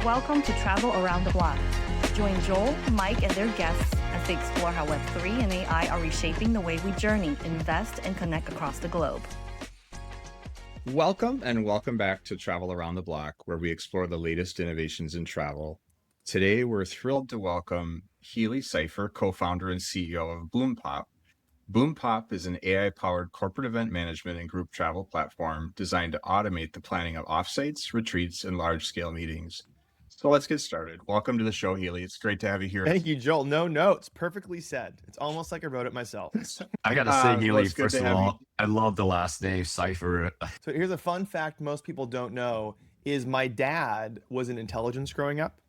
Welcome to Travel Around the Block. Join Joel, Mike, and their guests as they explore how Web3 and AI are reshaping the way we journey, invest, and connect across the globe. Welcome back to Travel Around the Block, where we explore the latest innovations in travel. Today, we're thrilled to welcome Healy Cypher, co-founder and CEO of BoomPop. BoomPop is an AI-powered corporate event management and group travel platform designed to automate the planning of offsites, retreats, and large-scale meetings. So let's get started. Welcome to the show, Healy. It's great to have you here. Thank you, Joel. No notes. Perfectly said. It's almost like I wrote it myself. I got to say, Healy, it's good first to of have all, I love the last name, Cypher. So here's a fun fact most people don't know is my dad was in intelligence growing up,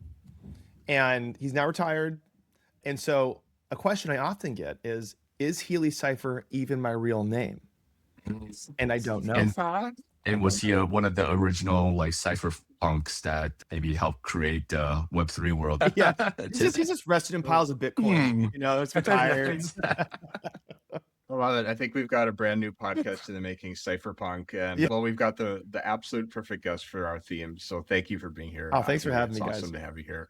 and he's now retired. And so a question I often get is Healy Cypher even my real name? And I don't know. And was he one of the original cypherpunks that maybe helped create the Web3 world? Yeah, he's just rested in piles of Bitcoin. You know, it's retired. I love it. I think we've got a brand new podcast in the making, Cypherpunk, and well, we've got the absolute perfect guest for our theme. So thank you for being here. Oh, thanks for having me, guys. It's awesome to have you here.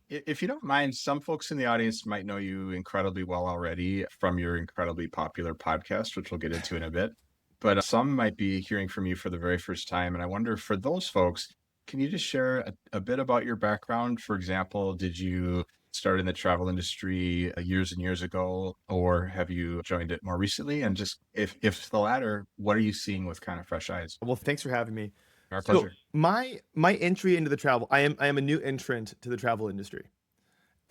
If you don't mind, some folks in the audience might know you incredibly well already from your incredibly popular podcast, which we'll get into in a bit. But some might be hearing from you for the very first time. And I wonder, for those folks, can you just share a bit about your background? For example, did you start in the travel industry years and years ago, or have you joined it more recently? And just if the latter, what are you seeing with kind of fresh eyes? Well, thanks for having me. Our pleasure. My entry into the travel, I am a new entrant to the travel industry.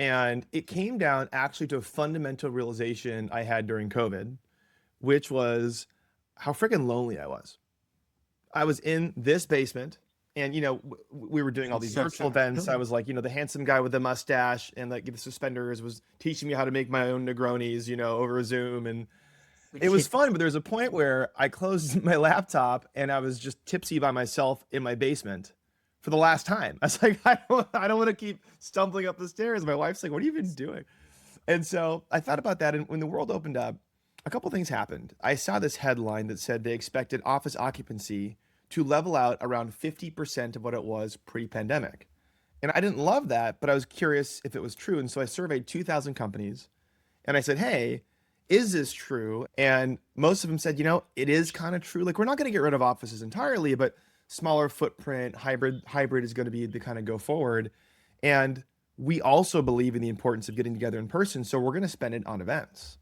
And it came down actually to a fundamental realization I had during COVID, which was how freaking lonely I was. I was in this basement and, you know, we were doing all these virtual events. I was like, you know, the handsome guy with the mustache and like the suspenders was teaching me how to make my own Negronis, you know, over Zoom. And it was fun, but there was a point where I closed my laptop and I was just tipsy by myself in my basement for the last time. I was like, I don't want to keep stumbling up the stairs. My wife's like, what have you been doing? And so I thought about that. And when the world opened up, a couple things happened. I saw this headline that said they expected office occupancy to level out around 50% of what it was pre-pandemic. And I didn't love that, but I was curious if it was true. And so I surveyed 2,000 companies and I said, hey, is this true? And most of them said, you know, it is kind of true. Like, we're not going to get rid of offices entirely, but smaller footprint, hybrid is going to be the kind of go forward. And we also believe in the importance of getting together in person. So we're going to spend it on events.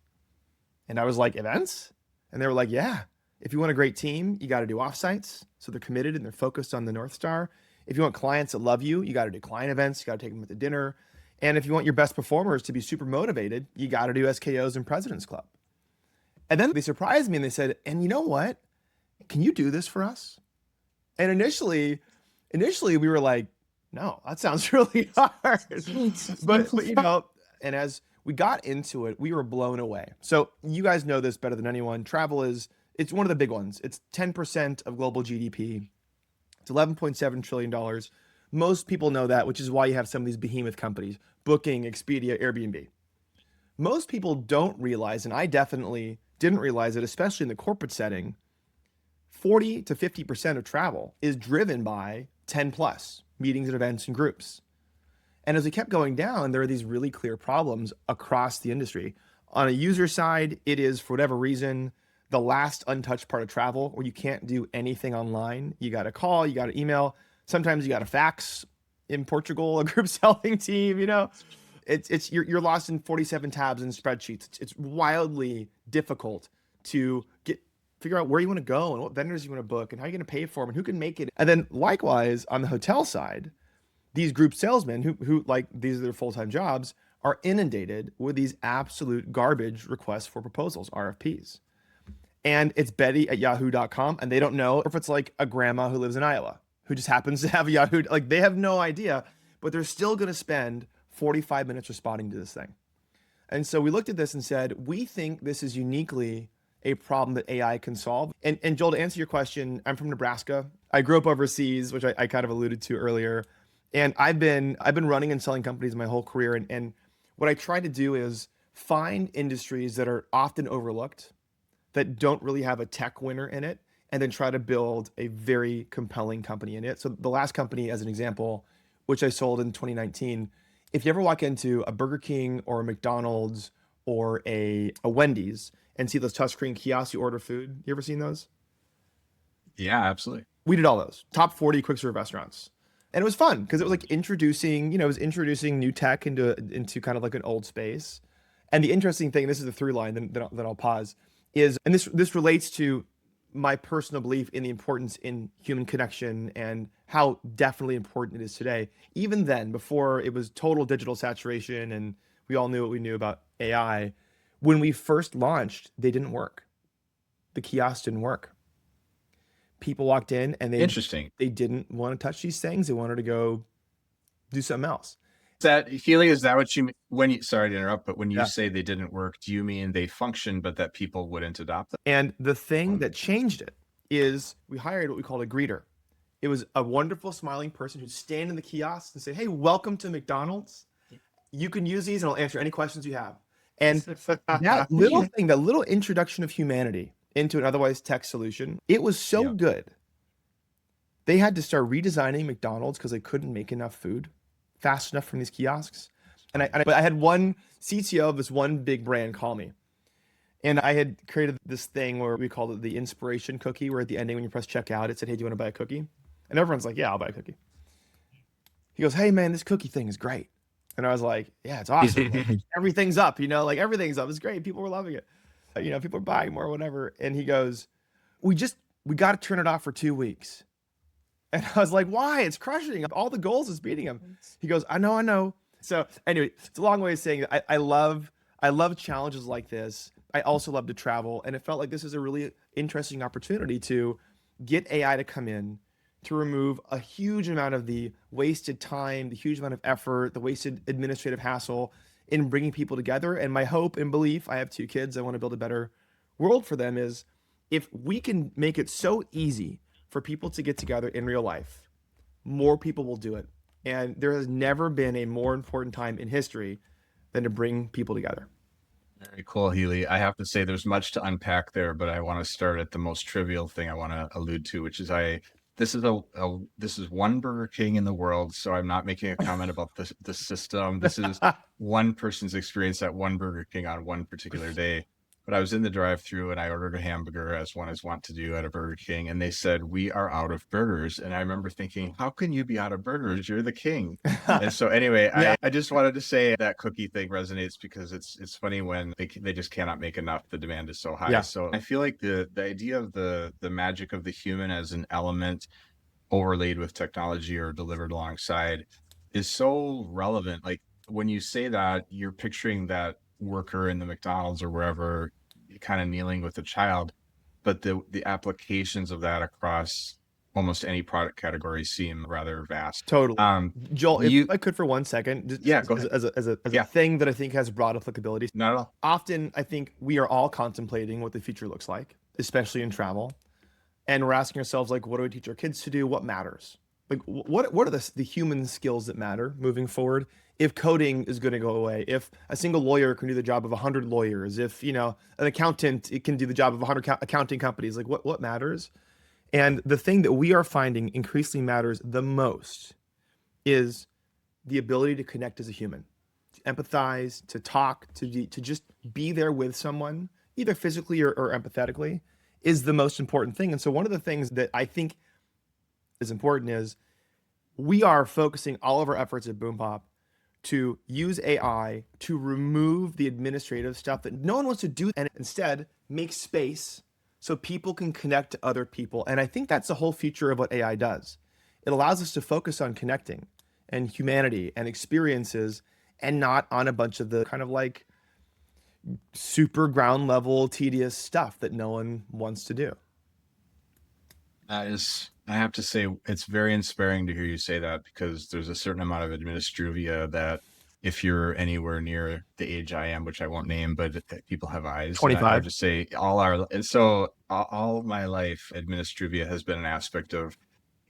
And I was like, events? And they were like, yeah, if you want a great team, you got to do offsites. So they're committed and they're focused on the North Star. If you want clients that love you, you got to do client events. You got to take them with the dinner. And if you want your best performers to be super motivated, you got to do SKOs and President's Club. And then they surprised me and they said, and you know what? Can you do this for us? And initially we were like, no, that sounds really hard. but you know, and as we got into it, we were blown away. So you guys know this better than anyone. Travel it's one of the big ones. It's 10% of global GDP. It's $11.7 trillion. Most people know that, which is why you have some of these behemoth companies, Booking, Expedia, Airbnb. Most people don't realize, and I definitely didn't realize it, especially in the corporate setting, 40 to 50% of travel is driven by 10 plus meetings and events and groups. And as we kept going down, there are these really clear problems across the industry. On a user side, it is, for whatever reason, the last untouched part of travel where you can't do anything online. You got to call, you got to email. Sometimes you got to fax. In Portugal, a group selling team, you know, you're lost in 47 tabs and spreadsheets. It's wildly difficult to figure out where you want to go and what vendors you want to book and how you're going to pay for them and who can make it. And then likewise, on the hotel side, these group salesmen who like, these are their full-time jobs, are inundated with these absolute garbage requests for proposals, RFPs. And it's Betty at yahoo.com, and they don't know if it's like a grandma who lives in Iowa who just happens to have a Yahoo. Like, they have no idea, but they're still going to spend 45 minutes responding to this thing. And so we looked at this and said, we think this is uniquely a problem that AI can solve. And Joel, to answer your question, I'm from Nebraska. I grew up overseas, which I kind of alluded to earlier. And I've been running and selling companies my whole career. And what I try to do is find industries that are often overlooked, that don't really have a tech winner in it, and then try to build a very compelling company in it. So the last company, as an example, which I sold in 2019. If you ever walk into a Burger King or a McDonald's or a Wendy's and see those touchscreen kiosks, you order food. You ever seen those? Yeah, absolutely. We did all those top 40 quick serve restaurants. And it was fun because it was like introducing, it was introducing new tech into kind of like an old space. And the interesting thing, this is the through line, then I'll pause, is, and this relates to my personal belief in the importance in human connection and how definitely important it is today. Even then, before it was total digital saturation and we all knew what we knew about AI, when we first launched, they didn't work. The kiosks didn't work. People walked in and they didn't want to touch these things. They wanted to go do something else. Healy, is that what you mean when you, sorry to interrupt, but when you say they didn't work, do you mean they functioned, but that people wouldn't adopt them? And the thing that changed it is we hired what we called a greeter. It was a wonderful smiling person who'd stand in the kiosk and say, "Hey, welcome to McDonald's. You can use these and I'll answer any questions you have." And that little thing, that little introduction of humanity into an otherwise tech solution, it was so good. They had to start redesigning McDonald's because they couldn't make enough food fast enough from these kiosks. But I had one CTO of this one big brand call me. And I had created this thing where we called it the inspiration cookie, where at the ending when you press checkout, it said, "Hey, do you want to buy a cookie?" And everyone's like, "Yeah, I'll buy a cookie." He goes, "Hey man, this cookie thing is great." And I was like, "Yeah, it's awesome. Everything's up, like everything's up. It's great. People were loving it. People are buying more, whatever." And he goes, we got to turn it off for 2 weeks. And I was like, "Why? It's crushing. All the goals is beating him." He goes, I know. So anyway, it's a long way of saying that I love challenges like this. I also love to travel. And it felt like this is a really interesting opportunity to get AI to come in, to remove a huge amount of the wasted time, the huge amount of effort, the wasted administrative hassle in bringing people together. And my hope and belief, I have 2 kids, I want to build a better world for them, is if we can make it so easy for people to get together in real life, more people will do it. And there has never been a more important time in history than to bring people together. Very cool, Healy. I have to say there's much to unpack there, but I want to start at the most trivial thing I want to allude to, which is this is one Burger King in the world. So I'm not making a comment about the system. This is one person's experience at one Burger King on one particular day. But I was in the drive-thru and I ordered a hamburger, as one is wont to do at a Burger King, and they said, "We are out of burgers." And I remember thinking, how can you be out of burgers? You're the king. And so anyway, I just wanted to say that cookie thing resonates because it's funny when they just cannot make enough. The demand is so high. Yeah. So I feel like the idea of the magic of the human as an element overlaid with technology or delivered alongside is so relevant. Like when you say that, you're picturing that worker in the McDonald's or wherever kind of kneeling with a child, but the applications of that across almost any product category seem rather vast. Totally. Joel, if I could for 1 second, go ahead. as a thing that I think has broad applicability. Not at all. Often I think we are all contemplating what the future looks like, especially in travel. And we're asking ourselves, like, what do we teach our kids to do? What matters? Like, what are the human skills that matter moving forward? If coding is going to go away, if a single lawyer can do the job of 100 lawyers, if, an accountant, it can do the job of 100 accounting companies, like what matters? And the thing that we are finding increasingly matters the most is the ability to connect as a human, to empathize, to talk, to just be there with someone, either physically or empathetically, is the most important thing. And so one of the things that I think is important is we are focusing all of our efforts at BoomPop to use AI to remove the administrative stuff that no one wants to do and instead make space so people can connect to other people. And I think that's the whole future of what AI does. It allows us to focus on connecting and humanity and experiences and not on a bunch of the kind of like super ground level tedious stuff that no one wants to do. I have to say, it's very inspiring to hear you say that, because there's a certain amount of administrivia that if you're anywhere near the age I am, which I won't name, but people have eyes. 25. I have to say all my life, administrivia has been an aspect of,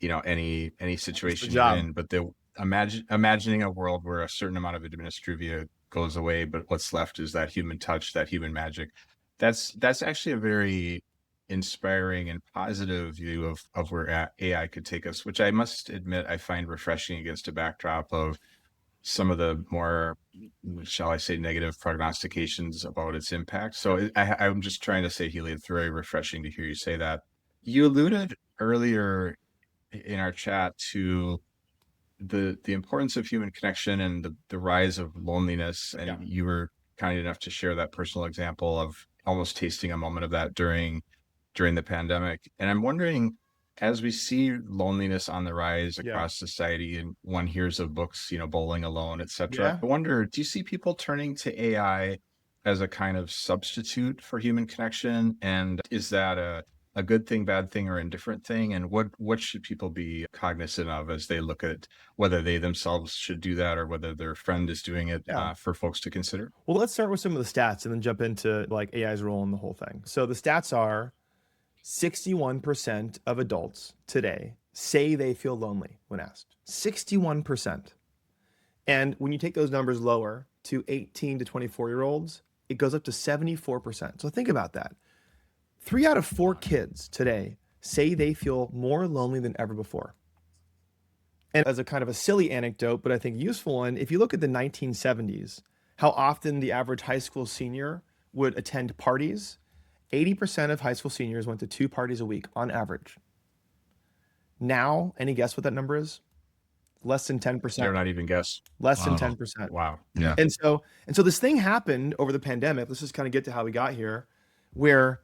any situation you're in, but imagining a world where a certain amount of administrivia goes away, but what's left is that human touch, that human magic. That's actually a very inspiring and positive view of where AI could take us, which I must admit I find refreshing against a backdrop of some of the more, shall I say, negative prognostications about its impact. So I'm just trying to say, Healy, it's very refreshing to hear you say that. You alluded earlier in our chat to the importance of human connection and the rise of loneliness. And you were kind enough to share that personal example of almost tasting a moment of that during the pandemic. And I'm wondering, as we see loneliness on the rise across society, and one hears of books, Bowling Alone, etc. I wonder, do you see people turning to AI as a kind of substitute for human connection? And is that a good thing, bad thing, or indifferent thing? And what should people be cognizant of as they look at whether they themselves should do that or whether their friend is doing it, for folks to consider? Well, let's start with some of the stats and then jump into like AI's role in the whole thing. So the stats are 61% of adults today say they feel lonely when asked. 61%. And when you take those numbers lower to 18 to 24-year-olds, it goes up to 74%. So think about that. 3 out of 4 kids today say they feel more lonely than ever before. And as a kind of a silly anecdote, but I think useful one, if you look at the 1970s, how often the average high school senior would attend parties, 80% of high school seniors went to 2 parties a week on average. Now, any guess what that number is? Less than 10%. Dare not even guess. Less than 10%. Wow. Yeah. And so this thing happened over the pandemic. Let's just kind of get to how we got here, where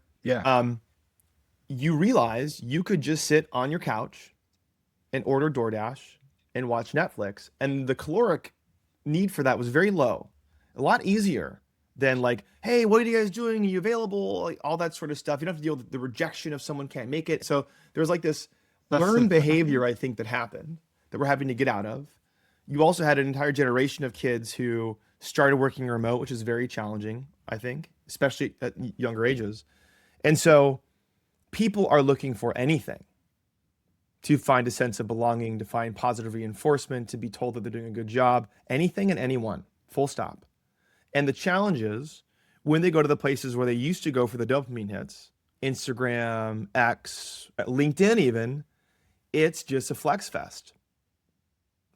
you realize you could just sit on your couch and order DoorDash and watch Netflix. And the caloric need for that was very low, a lot easier than like, hey, what are you guys doing? Are you available? Like, all that sort of stuff. You don't have to deal with the rejection if someone can't make it. So there's like this learned behavior, I think, that happened that we're having to get out of. You also had an entire generation of kids who started working remote, which is very challenging, I think, especially at younger ages. And so people are looking for anything to find a sense of belonging, to find positive reinforcement, to be told that they're doing a good job, anything and anyone, full stop. And the challenge is when they go to the places where they used to go for the dopamine hits, Instagram, X, LinkedIn even, it's just a flex fest.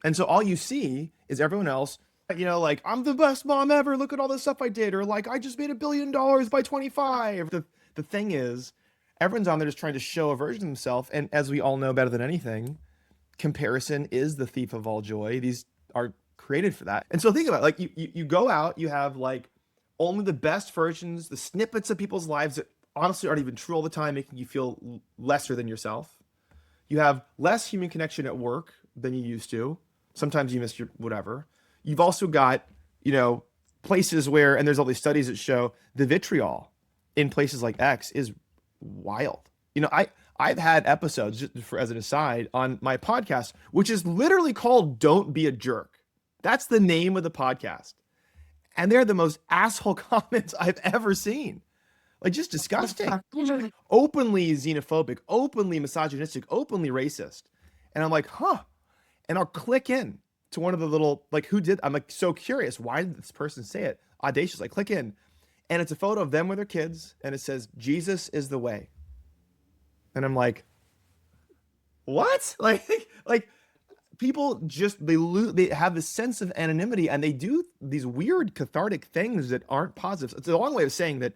And so all you see is everyone else, like, I'm the best mom ever. Look at all the stuff I did. Or like, I just made $1 billion by 25. The thing is, everyone's on there just trying to show a version of themselves. And as we all know better than anything, comparison is the thief of all joy. These are created for that. And so think about it, like you go out, you have like only the best versions, the snippets of people's lives that honestly aren't even true all the time, making you feel lesser than yourself. You have less human connection at work than you used to. Sometimes you miss your whatever. You've also got, places where, and there's all these studies that show the vitriol in places like X is wild. I've had episodes, just as an aside, on my podcast, which is literally called Don't Be a Jerk. That's the name of the podcast. And they're the most asshole comments I've ever seen. Like, just disgusting. Openly xenophobic, openly misogynistic, openly racist. And I'm like, huh. And I'll click in to one of the little, like, I'm like so curious. Why did this person say it? Audacious. I click in. And it's a photo of them with their kids. And it says, Jesus is the way. And I'm like, what? Like people just, they have this sense of anonymity and they do these weird cathartic things that aren't positive. It's a long way of saying that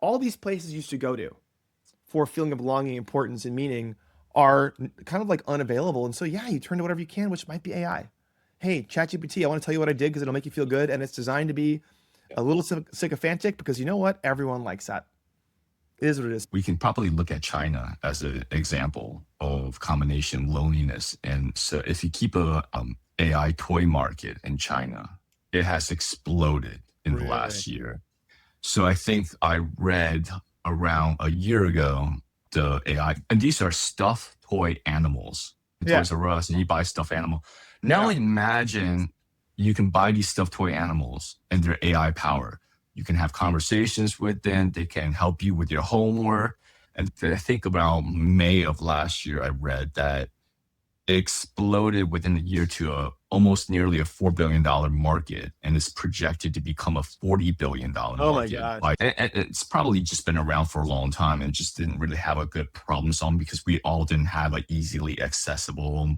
all these places you used to go to for a feeling of belonging, importance, and meaning are kind of like unavailable. And so, you turn to whatever you can, which might be AI. Hey, ChatGPT, I want to tell you what I did because it'll make you feel good. And it's designed to be a little sycophantic because you know what? Everyone likes that. It is what it is. We can probably look at China as an example of combination loneliness. And so if you keep a AI toy market in China, it has exploded in the last year. So I think I read around a year ago, the AI, and these are stuffed toy animals. Toys R Us, and you buy stuffed animal. Now imagine you can buy these stuffed toy animals and their AI power. You can have conversations with them. They can help you with your homework. And I think around May of last year, I read that it exploded within a year to almost nearly a $4 billion market, and it's projected to become a $40 billion Oh my market. God. And it's probably just been around for a long time and just didn't really have a good problem solving because we all didn't have an easily accessible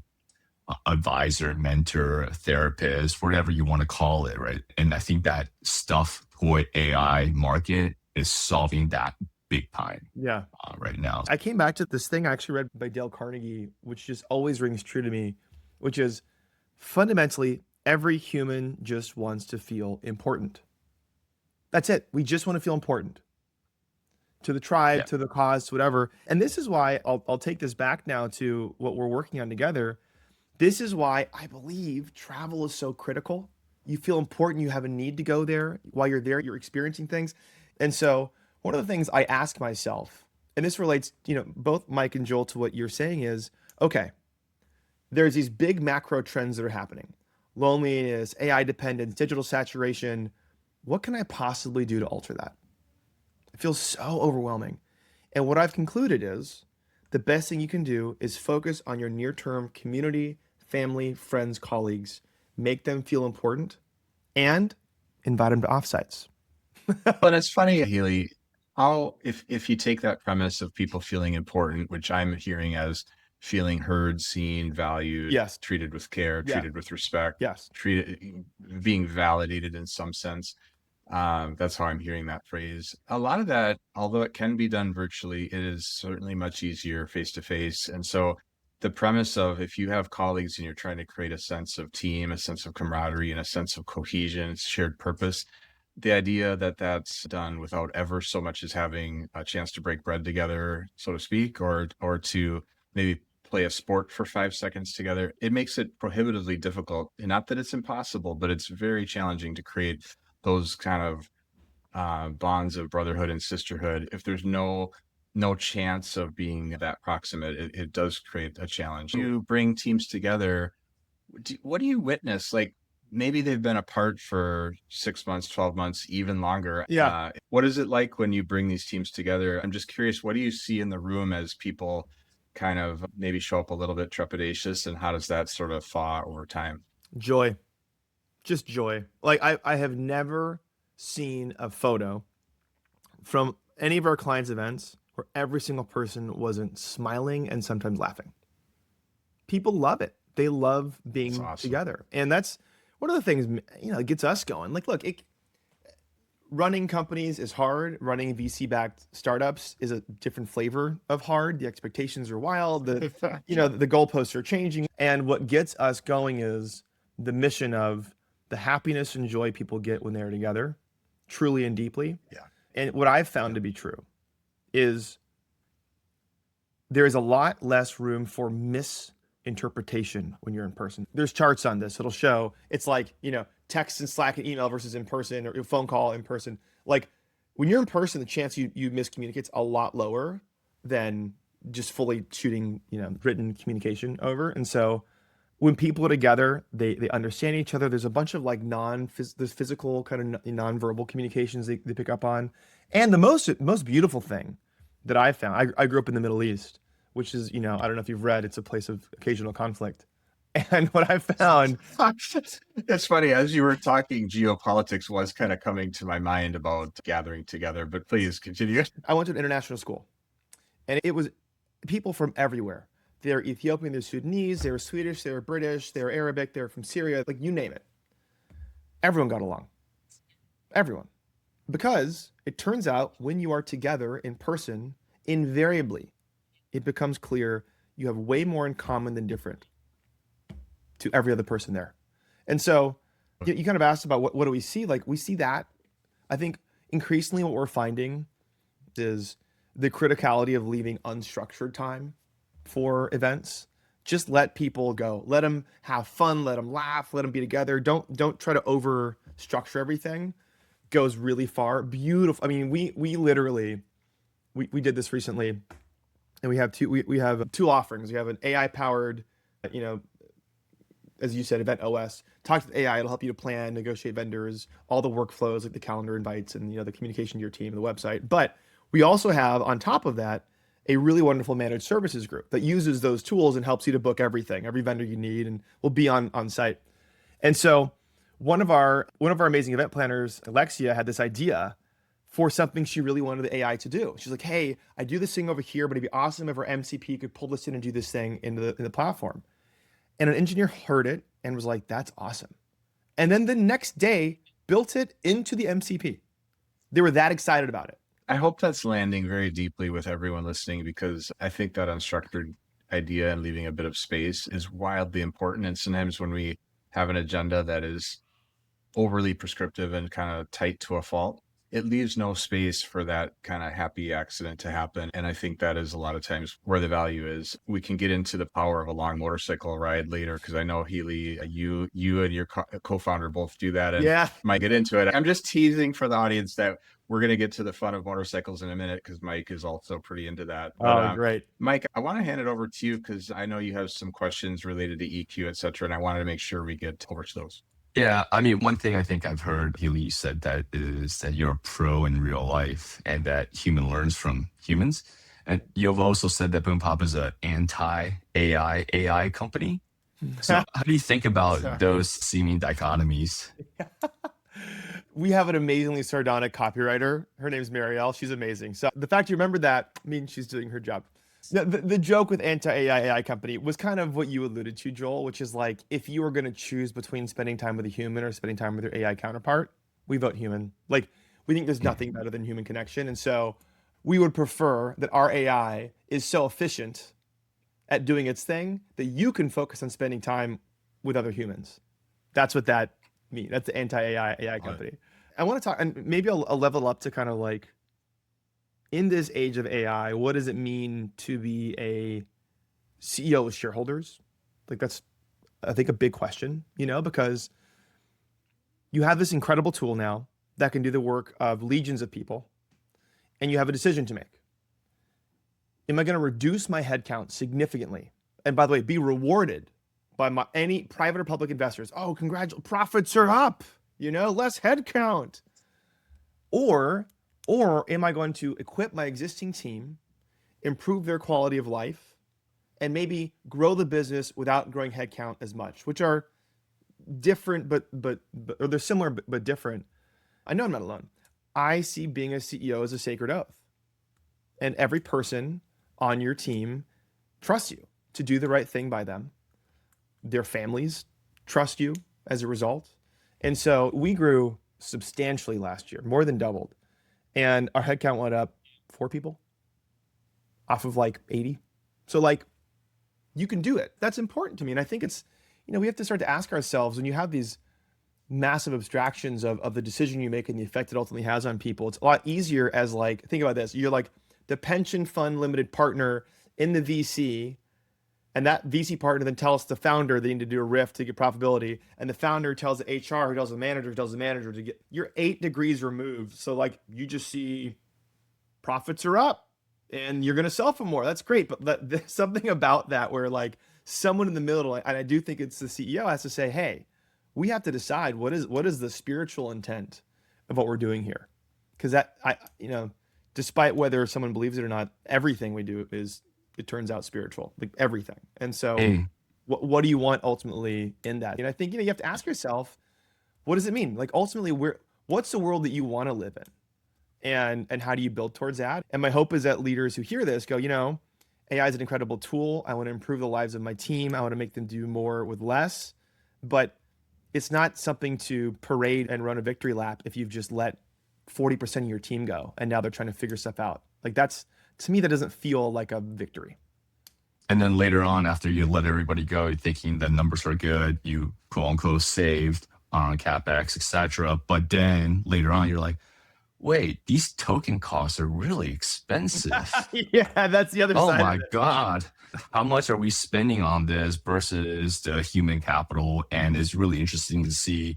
advisor, mentor, therapist, whatever you want to call it, right? And I think that stuff toy AI market is solving that big time Yeah. right now. I came back to this thing I actually read by Dale Carnegie, which just always rings true to me, which is fundamentally every human just wants to feel important. That's it. We just want to feel important to the tribe, Yeah. to the cause, to whatever. And this is why I'll take this back now to what we're working on together. This is why I believe travel is so critical. You feel important. You have a need to go there. While you're there, you're experiencing things. And so one of the things I ask myself, and this relates, both Mike and Joel, to what you're saying is, okay, there's these big macro trends that are happening. Loneliness, AI dependence, digital saturation. What can I possibly do to alter that? It feels so overwhelming. And what I've concluded is the best thing you can do is focus on your near-term community, family, friends, colleagues, make them feel important, and invite them to offsites. But it's funny, Healy, how if you take that premise of people feeling important, which I'm hearing as feeling heard, seen, valued, Yes. treated with care, Yeah. treated with respect, Yes. being validated in some sense. That's how I'm hearing that phrase. A lot of that, although it can be done virtually, it is certainly much easier face to face. And so the premise of if you have colleagues and you're trying to create a sense of team, a sense of camaraderie, and a sense of cohesion, shared purpose, the idea that that's done without ever so much as having a chance to break bread together, so to speak, or to maybe play a sport for 5 seconds together, it makes it prohibitively difficult. And not that it's impossible, but it's very challenging to create those kind of bonds of brotherhood and sisterhood. If there's no chance of being that proximate, it does create a challenge. You bring teams together. What do you witness? Like maybe they've been apart for 6 months, 12 months, even longer. Yeah. What is it like when you bring these teams together? I'm just curious, what do you see in the room as people kind of maybe show up a little bit trepidatious, and how does that sort of thaw over time? Joy. Just joy. Like I have never seen a photo from any of our clients' events where every single person wasn't smiling and sometimes laughing. People love it. They love being That's awesome. together. And that's one of the things, it gets us going. Like, look, running companies is hard. Running VC-backed startups is a different flavor of hard. The expectations are wild. The goalposts are changing. And what gets us going is the mission of the happiness and joy people get when they're together, truly and deeply. Yeah. And what I've found to be true is there is a lot less room for misinterpretation when you're in person. There's charts on this. It'll show it's like, text and Slack and email versus in person, or phone call in person. Like when you're in person, the chance you miscommunicate's a lot lower than just fully shooting, written communication over. And so when people are together, they understand each other. There's a bunch of like there's physical kind of nonverbal communications they pick up on. And the most beautiful thing that I found, I grew up in the Middle East, which is, I don't know if you've read, it's a place of occasional conflict. And what I found, it's funny, as you were talking, geopolitics was kind of coming to my mind about gathering together, but please continue. I went to an international school, and it was people from everywhere. They're Ethiopian, they're Sudanese, they're Swedish, they're British, they're Arabic, they're from Syria, like you name it. Everyone got along. Everyone. Because it turns out when you are together in person, invariably, it becomes clear you have way more in common than different to every other person there. And so you kind of asked about what do we see? Like we see that. I think increasingly what we're finding is the criticality of leaving unstructured time for events. Just let people go. Let them have fun. Let them laugh. Let them be together. Don't try to over structure everything. Goes really far. Beautiful. I mean, we literally we did this recently, and we have two offerings. We have an AI powered, as you said, event OS. Talk to the AI. It'll help you to plan, negotiate vendors, all the workflows like the calendar invites and the communication to your team, the website. But we also have on top of that a really wonderful managed services group that uses those tools and helps you to book everything, every vendor you need, and will be on site. And so one of our amazing event planners, Alexia, had this idea for something she really wanted the AI to do. She's like, hey, I do this thing over here, but it'd be awesome if our MCP could pull this in and do this thing in the platform. And an engineer heard it and was like, that's awesome. And then the next day built it into the MCP. They were that excited about it. I hope that's landing very deeply with everyone listening, because I think that unstructured idea and leaving a bit of space is wildly important. And sometimes when we have an agenda that is overly prescriptive and kind of tight to a fault, it leaves no space for that kind of happy accident to happen. And I think that is a lot of times where the value is. We can get into the power of a long motorcycle ride later, because I know Healy, you and your co-founder both do that, and Yeah. might get into it. I'm just teasing for the audience that we're going to get to the fun of motorcycles in a minute, because Mike is also pretty into that. But, Great. Mike, I want to hand it over to you, because I know you have some questions related to EQ, et cetera, and I wanted to make sure we get over to those. Yeah, I mean, one thing I think I've heard Healy said that is that you're a pro in real life and that human learns from humans. And you've also said that BoomPop is an anti-AI company. So how do you think about those seeming dichotomies? We have an amazingly sardonic copywriter. Her name's Marielle. She's amazing. So the fact you remember that means she's doing her job. The joke with anti-AI company was kind of what you alluded to, Joel, which is like, if you were going to choose between spending time with a human or spending time with your AI counterpart, we vote human. Like, we think there's nothing better than human connection. And so we would prefer that our AI is so efficient at doing its thing that you can focus on spending time with other humans. That's what that means. That's the anti-AI company. I want to talk, and maybe I'll level up to kind of like, in this age of AI, what does it mean to be a CEO with shareholders? Like, that's, I think, a big question, because you have this incredible tool now that can do the work of legions of people, and you have a decision to make. Am I going to reduce my headcount significantly? And by the way, be rewarded by any private or public investors. Oh, profits are up, less headcount. Or am I going to equip my existing team, improve their quality of life, and maybe grow the business without growing headcount as much, which are different, or they're similar, but different. I know I'm not alone. I see being a CEO as a sacred oath. And every person on your team trusts you to do the right thing by them. Their families trust you as a result. And so we grew substantially last year, more than doubled. And our headcount went up 4 people off of like 80. So like, you can do it. That's important to me. And I think it's, we have to start to ask ourselves, when you have these massive abstractions of the decision you make and the effect it ultimately has on people, it's a lot easier as like, think about this. You're like the pension fund limited partner in the VC, and that VC partner then tells the founder they need to do a riff to get profitability. And the founder tells the HR, who tells the manager, to get, you're 8 degrees removed. So like, you just see profits are up and you're going to sell for more. That's great. But there's something about that where like someone in the middle, and I do think it's the CEO, has to say, hey, we have to decide what is the spiritual intent of what we're doing here. Because despite whether someone believes it or not, everything we do it turns out spiritual, like everything. And so what do you want ultimately in that? And I think, you have to ask yourself, what does it mean? Like, ultimately, what's the world that you want to live in? And how do you build towards that? And my hope is that leaders who hear this go, AI is an incredible tool. I want to improve the lives of my team. I want to make them do more with less, but it's not something to parade and run a victory lap if you've just let 40% of your team go and now they're trying to figure stuff out. Like, to me, that doesn't feel like a victory. And then later on, after you let everybody go, thinking the numbers are good, you quote unquote saved on CapEx, etc. But then later on, you're like, wait, these token costs are really expensive. Yeah, that's the other side. Oh my God. How much are we spending on this versus the human capital? And it's really interesting to see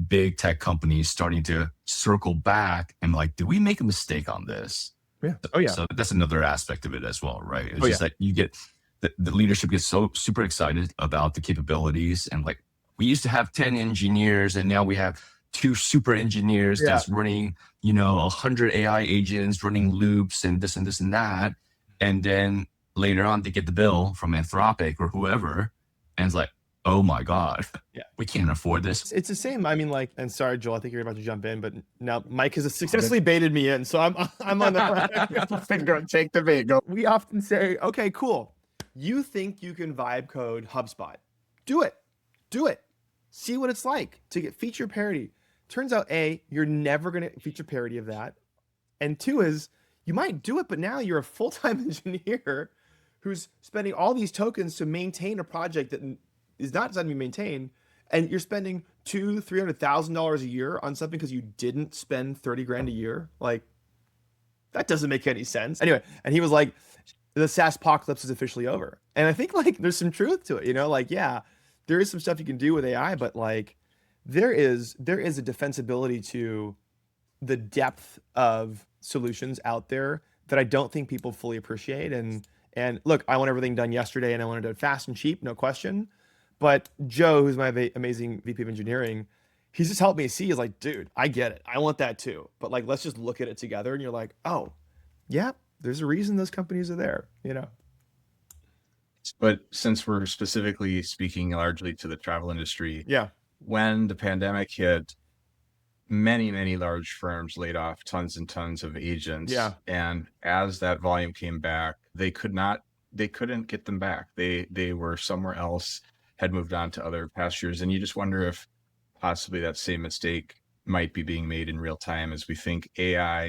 big tech companies starting to circle back and like, did we make a mistake on this? Yeah. Oh yeah. So that's another aspect of it as well, right? It's just that you get the leadership gets so super excited about the capabilities, and like, we used to have 10 engineers and now we have 2 super engineers that's running, 100 AI agents running loops and this and this and that. And then later on they get the bill from Anthropic or whoever, and it's like, oh my God, Yeah. we can't afford this. It's the same. I mean, like, and sorry, Joel, I think you're about to jump in, but now Mike has successfully baited me in, so I'm on the Go take the bait. Go. We often say, okay, cool. You think you can vibe code HubSpot. Do it. Do it. See what it's like to get feature parity. Turns out, A, you're never going to feature parity of that. And two is, you might do it, but now you're a full-time engineer who's spending all these tokens to maintain a project that is not designed to be maintained. And you're spending $200,000-$300,000 a year on something because you didn't spend 30 grand a year. Like, that doesn't make any sense. Anyway, and he was like, the SaaS apocalypse is officially over. And I think like there's some truth to it, you know, like, yeah, there is some stuff you can do with AI, but like there is a defensibility to the depth of solutions out there that I don't think people fully appreciate. And look, I want everything done yesterday and I want it done fast and cheap, no question. But Joe, who's my amazing VP of engineering, he's just helped me see is like, dude, I get it. I want that too. But like, let's just look at it together. And you're like, oh, yeah, there's a reason those companies are there, you know? But since we're specifically speaking largely to the travel industry, Yeah. when the pandemic hit, many large firms laid off tons and tons of agents. Yeah. And as that volume came back, they couldn't get them back. They were somewhere else, had moved on to other pastures. And you just wonder if possibly that same mistake might be being made in real time as we think AI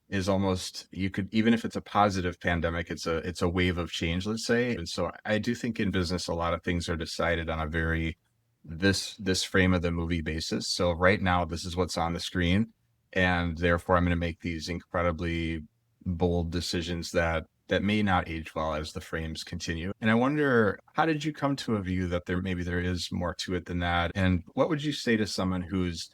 is almost, you could, even if it's a positive pandemic, it's a wave of change, let's say. And so I do think in business, a lot of things are decided on a very, this frame of the movie basis. So right now, this is what's on the screen. And therefore I'm going to make these incredibly bold decisions that may not age well as the frames continue. And I wonder, how did you come to a view that there is more to it than that? And what would you say to someone who's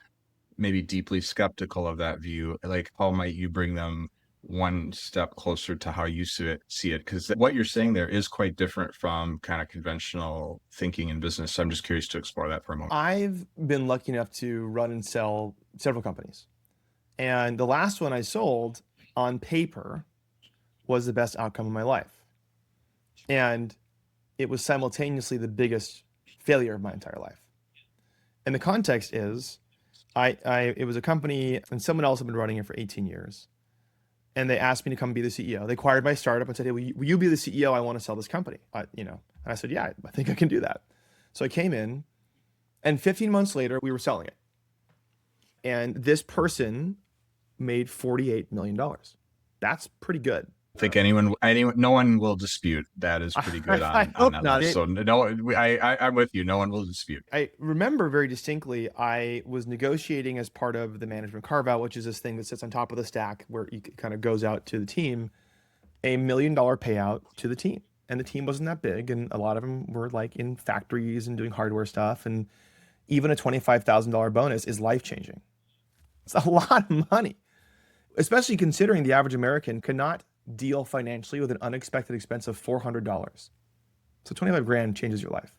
maybe deeply skeptical of that view? Like, how might you bring them one step closer to how you see it? Because what you're saying there is quite different from kind of conventional thinking in business. So I'm just curious to explore that for a moment. I've been lucky enough to run and sell several companies. And the last one I sold on paper was the best outcome of my life. And it was simultaneously the biggest failure of my entire life. And the context is, it was a company and someone else had been running it for 18 years. And they asked me to come be the CEO. They acquired my startup and said, hey, will you be the CEO? I want to sell this company. And I said, yeah, I think I can do that. So I came in, and 15 months later, we were selling it. And this person made $48 million. That's pretty good. I think no one will dispute that is pretty good on that list. So no, I'm with you. No one will dispute. I remember very distinctly, I was negotiating as part of the management carve out, which is this thing that sits on top of the stack where it kind of goes out to the team, $1 million payout to the team. And the team wasn't that big. And a lot of them were like in factories and doing hardware stuff. And even a $25,000 bonus is life-changing. It's a lot of money, especially considering the average American cannot deal financially with an unexpected expense of $400. So 25 grand changes your life.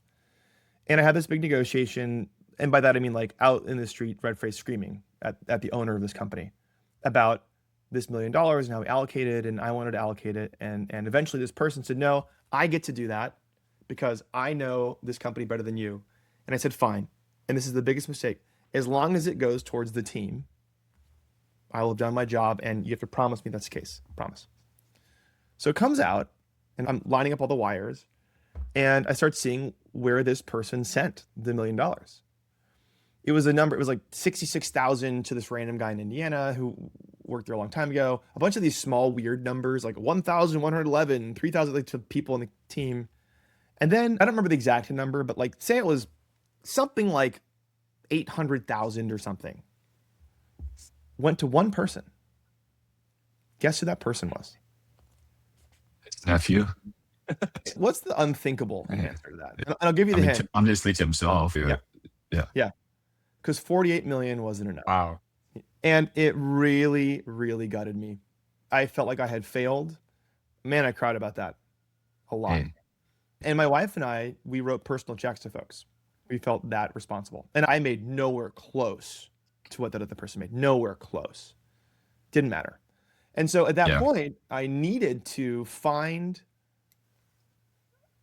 And I had this big negotiation. And by that, I mean like out in the street, red face screaming at the owner of this company about this $1 million and how we allocated, and I wanted to allocate it. And eventually this person said, no, I get to do that because I know this company better than you. And I said, fine. And this is the biggest mistake. As long as it goes towards the team, I will have done my job, and you have to promise me that's the case. Promise. So it comes out, and I'm lining up all the wires, and I start seeing where this person sent the $1 million. It was a number, it was like 66,000 to this random guy in Indiana who worked there a long time ago. A bunch of these small, weird numbers, like 1,111, 3,000 like, to people on the team. And then, I don't remember the exact number, but like, say it was something like 800,000 or something. Went to one person. Guess who that person was? Nephew. What's the unthinkable answer to that? And I'll give you the hint. Obviously to himself. Yeah. Because 48 million wasn't enough. Wow. And it really, really gutted me. I felt like I had failed. Man, I cried about that a lot. Hey. And my wife and I, we wrote personal checks to folks. We felt that responsible. And I made nowhere close to what that other person made. Nowhere close. Didn't matter. And so at that point, I needed to find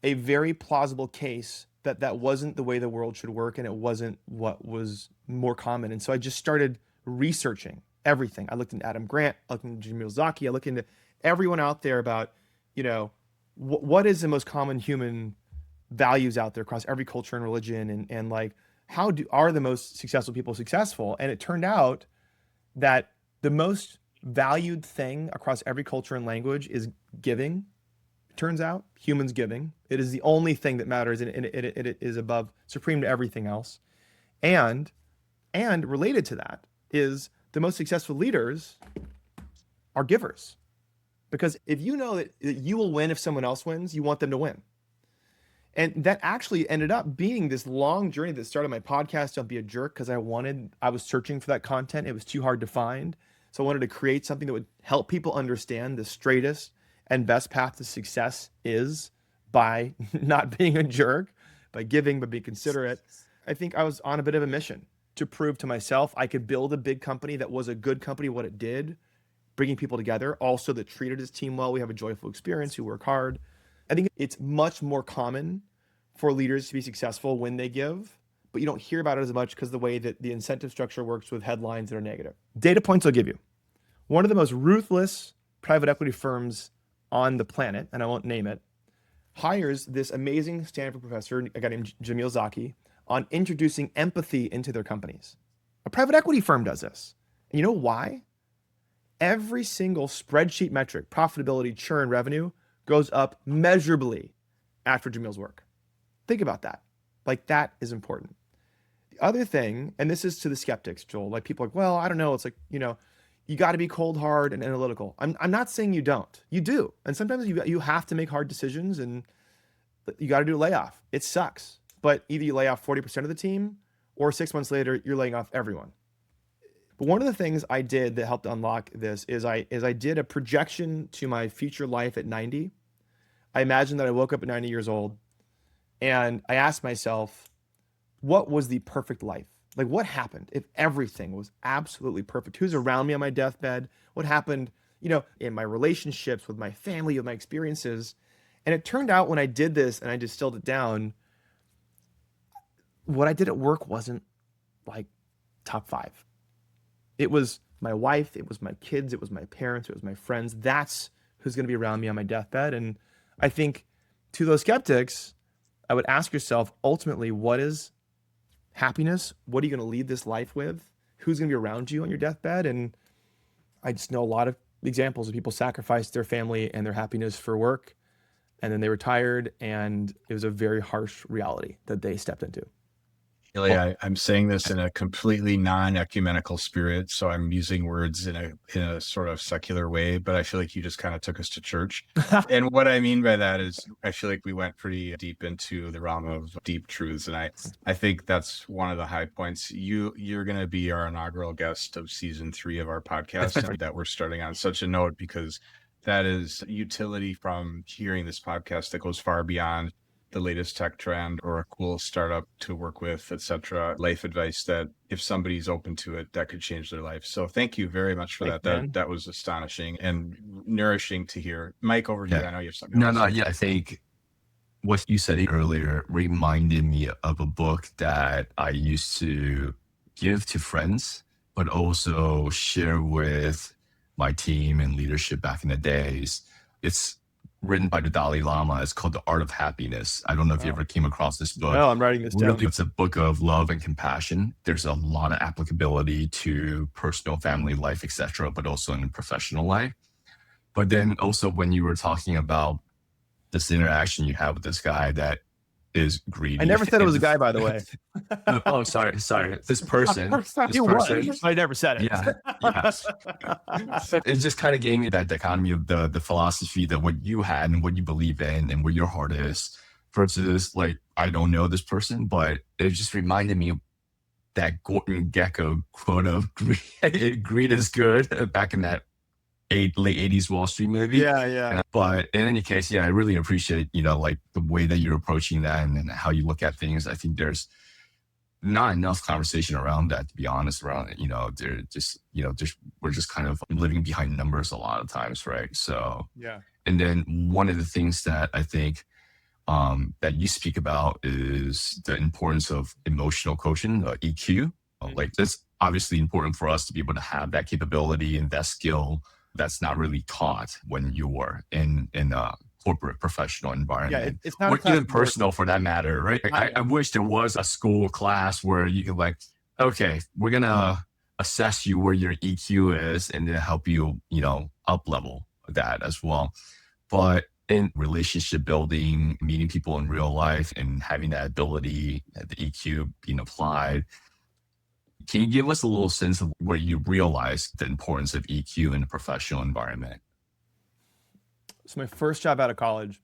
a very plausible case that wasn't the way the world should work, and it wasn't what was more common. And so I just started researching everything. I looked into Adam Grant, I looked into Jamil Zaki, I looked into everyone out there about, what is the most common human values out there across every culture and religion, and like, how are the most successful people successful? And it turned out that the most valued thing across every culture and language is giving. It turns out humans giving. It is the only thing that matters, and it is above, supreme to everything else. And related to that is the most successful leaders are givers. Because if you know that you will win if someone else wins, you want them to win. And that actually ended up being this long journey that started my podcast, Don't Be a Jerk, because I was searching for that content. It was too hard to find. So I wanted to create something that would help people understand the straightest and best path to success is by not being a jerk, by giving, but being considerate. I think I was on a bit of a mission to prove to myself I could build a big company that was a good company, what it did, bringing people together, also that treated his team well. We have a joyful experience, who work hard. I think it's much more common for leaders to be successful when they give, but you don't hear about it as much because the way that the incentive structure works with headlines that are negative. Data points I'll give you. One of the most ruthless private equity firms on the planet, and I won't name it, hires this amazing Stanford professor, a guy named Jamil Zaki, on introducing empathy into their companies. A private equity firm does this. And you know why? Every single spreadsheet metric, profitability, churn, revenue, goes up measurably after Jamil's work. Think about that. Like, that is important. The other thing, and this is to the skeptics, Joel, like people are like, well, I don't know. It's like, you got to be cold, hard, and analytical. I'm not saying you don't. You do. And sometimes you have to make hard decisions, and you got to do a layoff. It sucks. But either you lay off 40% of the team, or 6 months later, you're laying off everyone. But one of the things I did that helped unlock this is I did a projection to my future life at 90. I imagined that I woke up at 90 years old, and I asked myself, what was the perfect life? Like, what happened if everything was absolutely perfect? Who's around me on my deathbed? What happened, in my relationships, with my family, with my experiences? And it turned out when I did this and I distilled it down, what I did at work wasn't like top 5. It was my wife, it was my kids, it was my parents, it was my friends. That's who's going to be around me on my deathbed. And I think to those skeptics, I would ask yourself, ultimately, what is happiness? What are you going to lead this life with? Who's going to be around you on your deathbed? And I just know a lot of examples of people sacrificed their family and their happiness for work, and then they retired, and it was a very harsh reality that they stepped into. Healy, I'm saying this in a completely non-ecumenical spirit, so I'm using words in a sort of secular way, but I feel like you just kind of took us to church. And what I mean by that is I feel like we went pretty deep into the realm of deep truths, and I think that's one of the high points. You're going to be our inaugural guest of season 3 of our podcast, and that we're starting on such a note, because that is utility from hearing this podcast that goes far beyond the latest tech trend or a cool startup to work with, etc. Life advice that if somebody's open to it, that could change their life. So thank you very much for that. That was astonishing and nourishing to hear. Mike, over to you. I know you have something else. I think what you said earlier reminded me of a book that I used to give to friends, but also share with my team and leadership back in the days. It's written by the Dalai Lama. It's called The Art of Happiness. I don't know if you ever came across this book. No, I'm writing this down. Really, it's a book of love and compassion. There's a lot of applicability to personal, family life, etc., but also in professional life. But then also when you were talking about this interaction you have with this guy that is greedy. I never said it was a guy, by the way. Oh, sorry. This person. I never said it. Yeah. It just kind of gave me that dichotomy of the philosophy that what you had and what you believe in and where your heart is versus like, I don't know this person, but it just reminded me of that Gordon Gekko quote of greed is good back in that late 80s Wall Street movie. Yeah. But in any case, I really appreciate, like the way that you're approaching that and how you look at things. I think there's not enough conversation around that, to be honest, around it. They're just, we're just kind of living behind numbers a lot of times, right? So, yeah. And then one of the things that I think that you speak about is the importance of emotional quotient, EQ. Like that's obviously important for us to be able to have that capability and that skill that's not really taught when you're in a corporate professional environment, it's not a or class even of work. personal for that matter, right? I wish there was a school class where you could like, okay, we're gonna assess you where your EQ is and then help you, up level that as well. But in relationship building, meeting people in real life and having that ability, the EQ being applied, can you give us a little sense of where you realize the importance of EQ in a professional environment? So my first job out of college,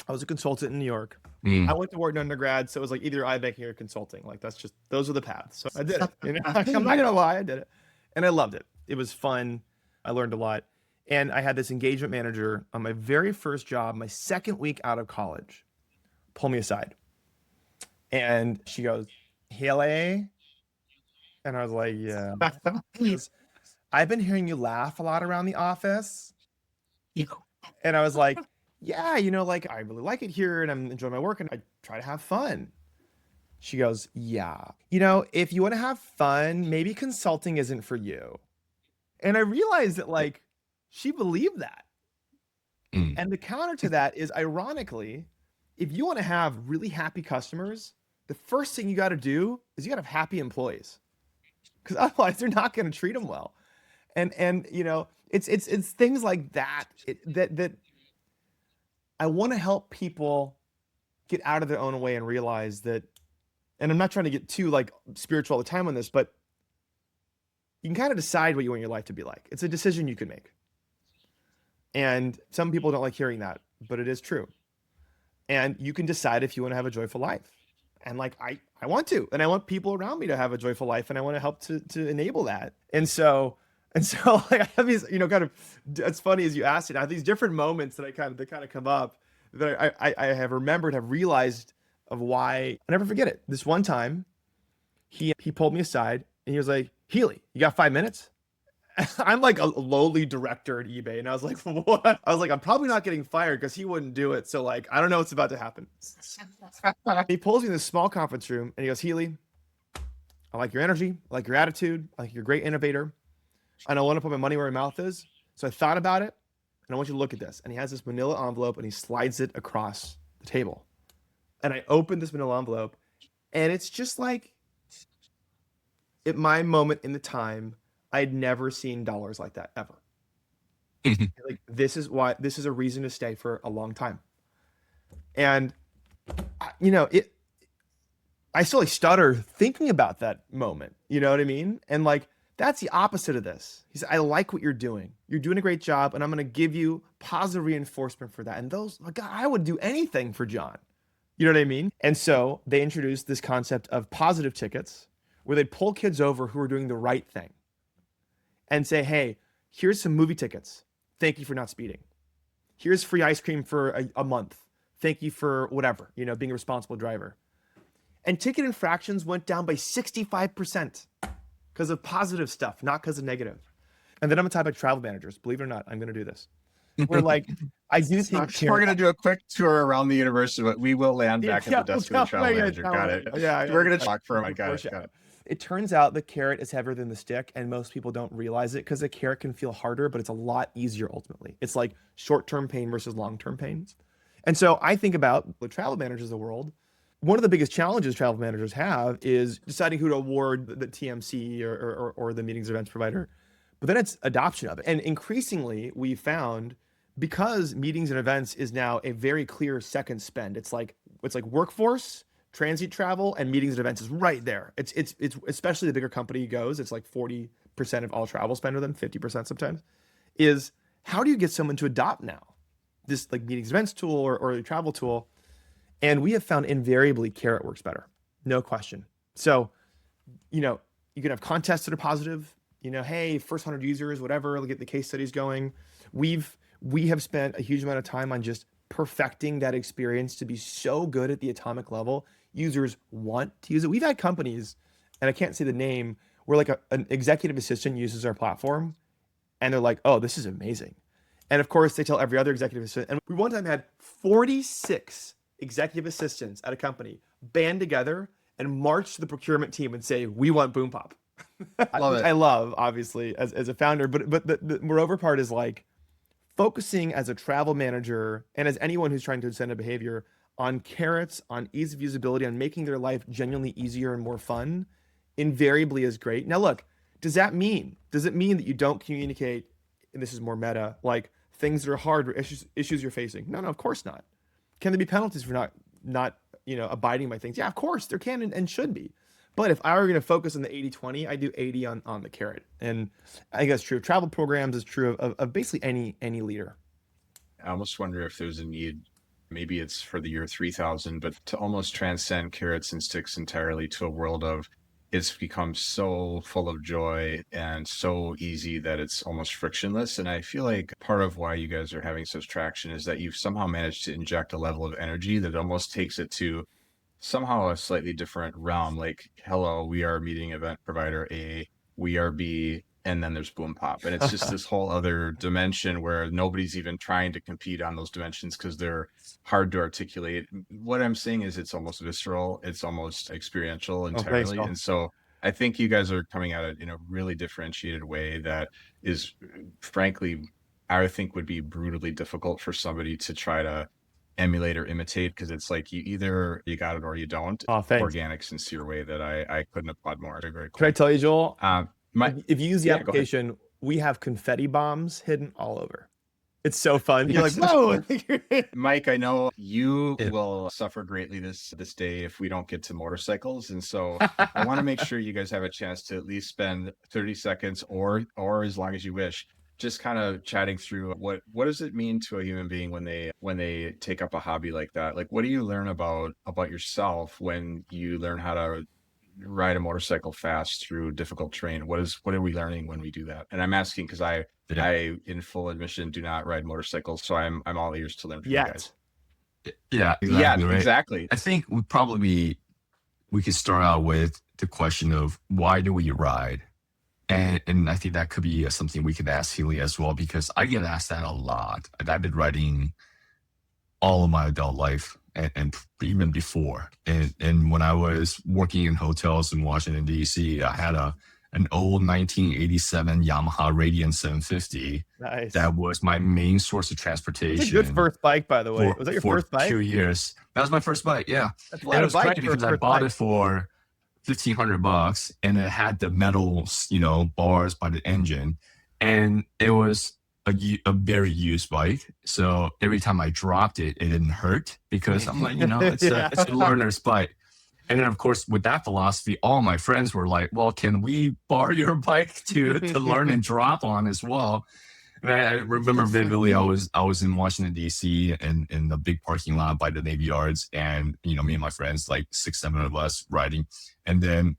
I was a consultant in New York. I went to work in undergrad, so it was like either iBanking or consulting. Like those are the paths. So I did it. I'm not gonna lie, I did it, and I loved it. It was fun. I learned a lot, and I had this engagement manager on my very first job, my second week out of college, pull me aside, and she goes, "Healy," and I was like, "Yeah." She goes, "I've been hearing you laugh a lot around the office," and I was like, yeah, like I really like it here and I'm enjoying my work and I try to have fun. She goes, yeah, if you want to have fun, maybe consulting isn't for you. And I realized that like she believed that. And the counter to that is ironically, if you want to have really happy customers, the first thing you got to do is you got to have happy employees because otherwise they're not going to treat them well. And it's things like that that I want to help people get out of their own way and realize that, and I'm not trying to get too like spiritual all the time on this, but you can kind of decide what you want your life to be like. It's a decision you can make. And some people don't like hearing that, but it is true. And you can decide if you want to have a joyful life. And like, I want to, and I want people around me to have a joyful life and I want to help to enable that. And so like I have these, kind of, it's funny as you asked it, I have these different moments that kind of come up that I have remembered, have realized of why. I never forget it. This one time he pulled me aside and he was like, Healy, you got 5 minutes? I'm like a lowly director at eBay. And I was like, what? I was like, I'm probably not getting fired because he wouldn't do it. So like, I don't know what's about to happen. He pulls me in this small conference room and he goes, Healy, I like your energy. I like your attitude. I like you're a great innovator. And I want to put my money where my mouth is. So I thought about it and I want you to look at this. And he has this manila envelope and he slides it across the table. And I opened this manila envelope and it's just like at my moment in the time, I'd never seen dollars like that ever. Like this is a reason to stay for a long time. And I still like stutter thinking about that moment. You know what I mean? And like, that's the opposite of this. He said, I like what you're doing. You're doing a great job, and I'm going to give you positive reinforcement for that. And those, like, I would do anything for John. You know what I mean? And so they introduced this concept of positive tickets where they'd pull kids over who are doing the right thing and say, hey, here's some movie tickets. Thank you for not speeding. Here's free ice cream for a month. Thank you for whatever, being a responsible driver. And ticket infractions went down by 65%. Because of positive stuff, not because of negative. And then I'm a type of travel managers. Believe it or not, I'm going to do this. We're like, I do think we're going to do a quick tour around the university, but we will land back at the desk of the travel manager. Got it. Yeah, we're going to talk for a minute. Got it. It turns out the carrot is heavier than the stick, and most people don't realize it because the carrot can feel harder, but it's a lot easier ultimately. It's like short-term pain versus long-term pain. And so I think about the travel managers of the world. One of the biggest challenges travel managers have is deciding who to award the TMC or the meetings events provider, but then it's adoption of it. And increasingly we found because meetings and events is now a very clear second spend. It's like workforce, transit travel, and meetings and events is right there. It's especially the bigger company goes, it's like 40% of all travel spend with them, 50% sometimes, is how do you get someone to adopt now this like meetings events tool or a travel tool? And we have found invariably carrot works better. No question. So, you can have contests that are positive, hey, first 100 users, whatever, we'll get the case studies going. We have spent a huge amount of time on just perfecting that experience to be so good at the atomic level. Users want to use it. We've had companies, and I can't say the name, where like an executive assistant uses our platform and they're like, oh, this is amazing. And of course they tell every other executive assistant. And we one time had 46 executive assistants at a company band together and march to the procurement team and say, we want BoomPop. I love, obviously, as a founder, but the moreover part is like focusing as a travel manager and as anyone who's trying to incent a behavior on carrots, on ease of usability, on making their life genuinely easier and more fun, invariably is great. Now, look, does it mean that you don't communicate, and this is more meta, like things that are hard or issues you're facing? No, of course not. Can there be penalties for not abiding by things? Yeah, of course there can and should be. But if I were going to focus on the 80-20, I do 80 on the carrot. And I think that's true of travel programs, is true of basically any leader. I almost wonder if there's a need, maybe it's for the year 3000, but to almost transcend carrots and sticks entirely to a world of it's become so full of joy and so easy that it's almost frictionless. And I feel like part of why you guys are having such traction is that you've somehow managed to inject a level of energy that almost takes it to somehow a slightly different realm. Like, hello, we are meeting event provider A, we are B, and then there's BoomPop. And it's just this whole other dimension where nobody's even trying to compete on those dimensions because they're hard to articulate. What I'm saying is it's almost visceral, it's almost experiential entirely. Thanks, and so I think you guys are coming at it in a really differentiated way that is, frankly, I think would be brutally difficult for somebody to try to emulate or imitate, because it's like you got it or you don't. Organic, sincere way that I couldn't applaud more. Very, very cool. Can I tell you, Joel? If you use the application, we have confetti bombs hidden all over. It's so fun. You're like, whoa. Mike, I know you will suffer greatly this day if we don't get to motorcycles. And so I want to make sure you guys have a chance to at least spend 30 seconds or as long as you wish, just kind of chatting through what does it mean to a human being when they take up a hobby like that? Like, what do you learn about yourself when you learn how to ride a motorcycle fast through difficult terrain? What are we learning when we do that? And I'm asking because I in full admission do not ride motorcycles, so I'm all ears to learn from you guys. Yeah, exactly. Yeah, right? Exactly. I think we could start out with the question of why do we ride? And I think that could be something we could ask Healy as well, because I get asked that a lot. I've been riding all of my adult life and even before. And when I was working in hotels in Washington, D.C., I had an old 1987 Yamaha Radiant 750. Nice. That was my main source of transportation. It's a good first bike, by the way. Was that your first bike? 2 years. That was my first bike, yeah. That's a lot of bike because I bought it for $1,500 and it had the metal, bars by the engine, and it was a very used bike. So every time I dropped it, it didn't hurt because I'm like, it's a learner's bike. And then of course, with that philosophy, all my friends were like, well, can we borrow your bike to learn and drop on as well? And I remember vividly, I was in Washington, D.C. in the big parking lot by the Navy Yards, and me and my friends, like 6-7 of us riding, and then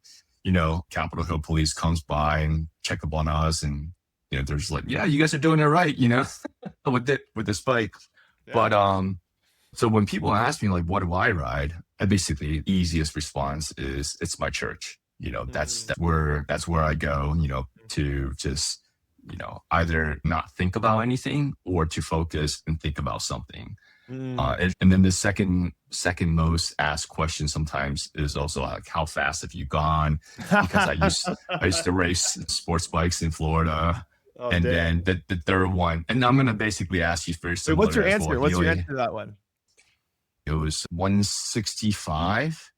Capitol Hill police comes by and check up on us, and they're just like, yeah, you guys are doing it right, with this bike. Yeah. But so when people ask me like, what do I ride? Basically, the easiest response is it's my church. That's where I go. To just either not think about anything or to focus and think about something. And then the second most asked question sometimes is also like, how fast have you gone? Because I used to race sports bikes in Florida. Then the third one, and I'm going to basically ask you first. Wait, what's your answer? What's your answer to that one? It was 165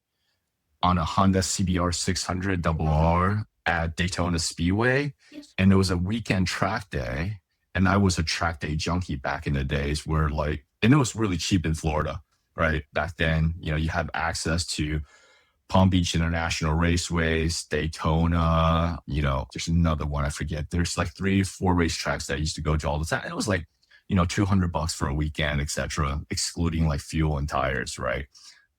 on a Honda CBR 600 RR at Daytona Speedway. And it was a weekend track day. And I was a track day junkie back in the days where and it was really cheap in Florida, right? Back then, you have access to Palm Beach International Raceways, Daytona, there's another one, I forget. There's like 3 or 4 racetracks that I used to go to all the time. It was like, $200 for a weekend, etc., excluding like fuel and tires, right?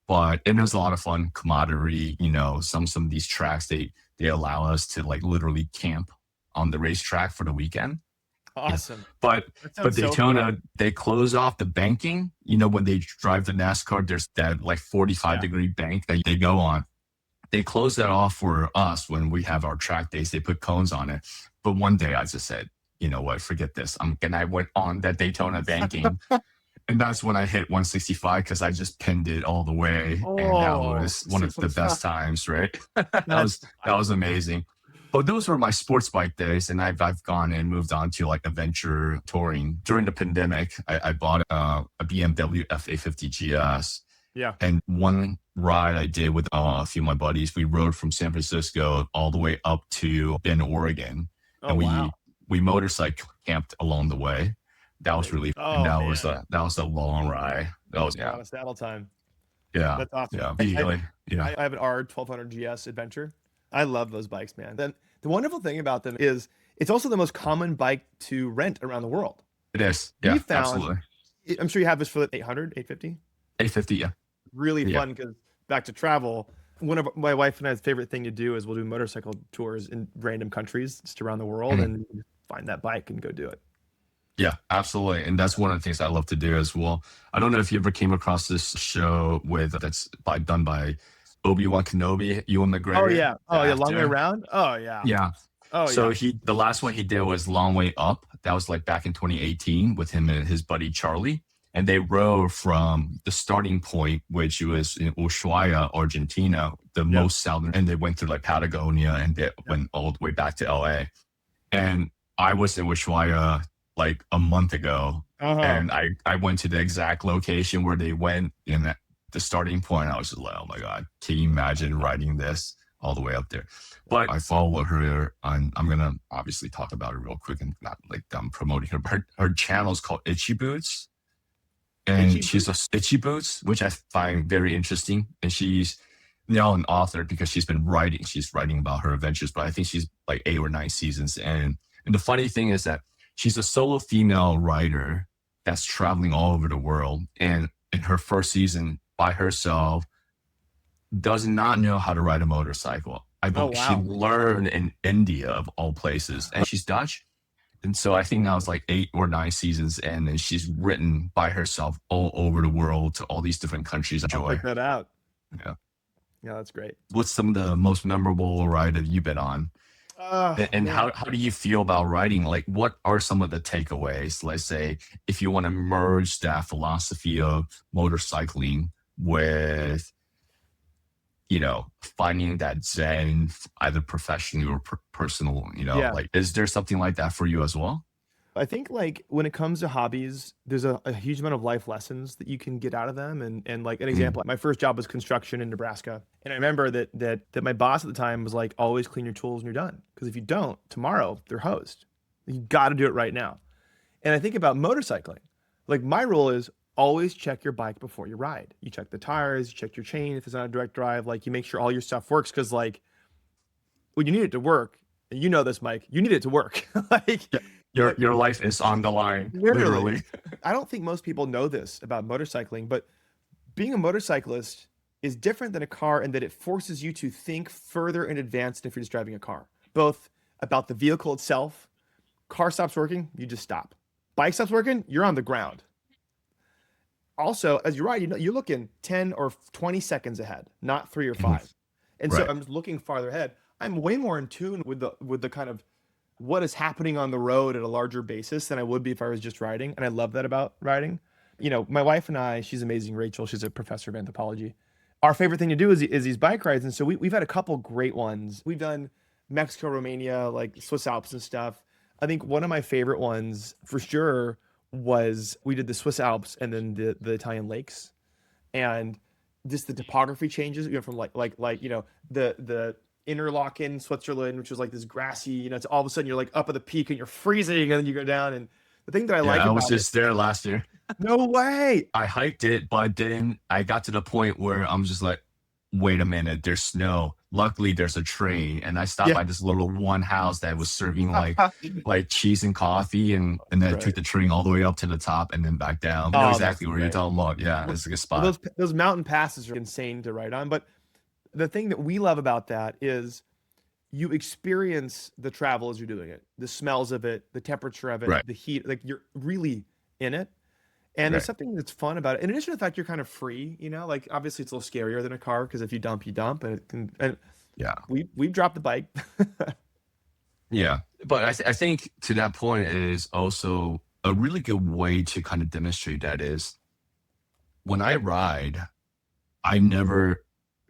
But it was a lot of fun, camaraderie. Some of these tracks, they allow us to like literally camp on the racetrack for the weekend. Awesome. But Daytona, they close off the banking. When they drive the NASCAR, there's that like 45-degree bank that they go on. They close that off for us when we have our track days. They put cones on it. But one day I just said, you know what, forget this. And I went on that Daytona banking And that's when I hit 165 because I just pinned it all the way. And that was one of the best times, right? That was amazing. But those were my sports bike days. And I've gone and moved on to like adventure touring. During the pandemic, I bought a BMW F850 GS. Yeah. And one ride I did with a few of my buddies, we rode from San Francisco all the way up to Bend, Oregon. And we motorcycle camped along the way. That was really fun. And that was a long ride. That was a lot of saddle time. Yeah. That's awesome. I have an R1200 GS Adventure. I love those bikes, man. Then the wonderful thing about them is it's also the most common bike to rent around the world. It is. Yeah, absolutely. I'm sure you have this for the 800, 850? 850, yeah. Really fun because back to travel, one of my wife and I's favorite thing to do is we'll do motorcycle tours in random countries just around the world and find that bike and go do it. Yeah, absolutely. And that's one of the things I love to do as well. I don't know if you ever came across this show done by Obi-Wan Kenobi, Ewan McGregor. Oh yeah. Long Way Around. Oh yeah. Yeah. Oh so yeah. The last one he did was Long Way Up. That was like back in 2018 with him and his buddy Charlie. And they rode from the starting point, which was in Ushuaia, Argentina, the most southern, and they went through like Patagonia and they went all the way back to LA. And I was in Ushuaia like a month ago. And I went to the exact location where they went in the starting point. I was just like, oh my God, can you imagine riding this all the way up there? But I follow her on, I'm going to obviously talk about her real quick and not like I'm promoting her, but her channel is called Itchy Boots. And she's a Itchy Boots, which I find very interesting. And she's now an author because she's writing about her adventures, but I think she's like 8 or 9 seasons. And the funny thing is that she's a solo female writer that's traveling all over the world. And in her first season by herself, does not know how to ride a motorcycle. I believe she learned in India of all places, and she's Dutch. And so I think now it's like 8 or 9 seasons in, and she's written by herself all over the world to all these different countries. I'll check that out. Yeah. Yeah, that's great. What's some of the most memorable ride that you've been on? And how do you feel about riding? Like, what are some of the takeaways? Let's say if you want to merge that philosophy of motorcycling with, finding that zen, either professionally or personal, like, is there something like that for you as well? I think like when it comes to hobbies, there's a huge amount of life lessons that you can get out of them. And like an example, my first job was construction in Nebraska. And I remember that my boss at the time was like, always clean your tools when you're done. Because if you don't, tomorrow they're hosed. You got to do it right now. And I think about motorcycling. Like my rule is always check your bike before you ride. You check the tires, you check your chain if it's not a direct drive, like you make sure all your stuff works. Cause like when you need it to work, and you know this, Mike, you need it to work. Like your life is on the line, literally. I don't think most people know this about motorcycling, but being a motorcyclist is different than a car in that it forces you to think further in advance than if you're just driving a car, both about the vehicle itself. Car stops working, you just stop. Bike stops working, you're on the ground. Also, as you ride, you're looking 10 or 20 seconds ahead, not 3 or 5. And so I'm looking farther ahead. I'm way more in tune with the kind of what is happening on the road at a larger basis than I would be if I was just riding. And I love that about riding. My wife and I, she's amazing, Rachel, she's a professor of anthropology. Our favorite thing to do is these bike rides. And so we've had a couple great ones. We've done Mexico, Romania, like Swiss Alps and stuff. I think one of my favorite ones for sure was we did the Swiss Alps and then the Italian lakes, and just the topography changes, from the Interlaken, Switzerland, which was like this grassy, it's all of a sudden you're like up at the peak and you're freezing and then you go down. And the thing that I like about I was just there last year. No way. I hiked it, but then I got to the point where I'm just like, wait a minute, there's snow. Luckily there's a train, and I stopped by this little one house that was serving like cheese and coffee, and then I took the train all the way up to the top and then back down. I know exactly where you're talking about. Yeah, it's a good spot. Well, those mountain passes are insane to ride on, but the thing that we love about that is you experience the travel as you're doing it, the smells of it, the temperature of it, the heat, like you're really in it. And there's something that's fun about it. In addition to the fact you're kind of free, like obviously it's a little scarier than a car because if you dump, you dump. And we've dropped the bike. Yeah. But I think to that point, it is also a really good way to kind of demonstrate that is when I ride, I never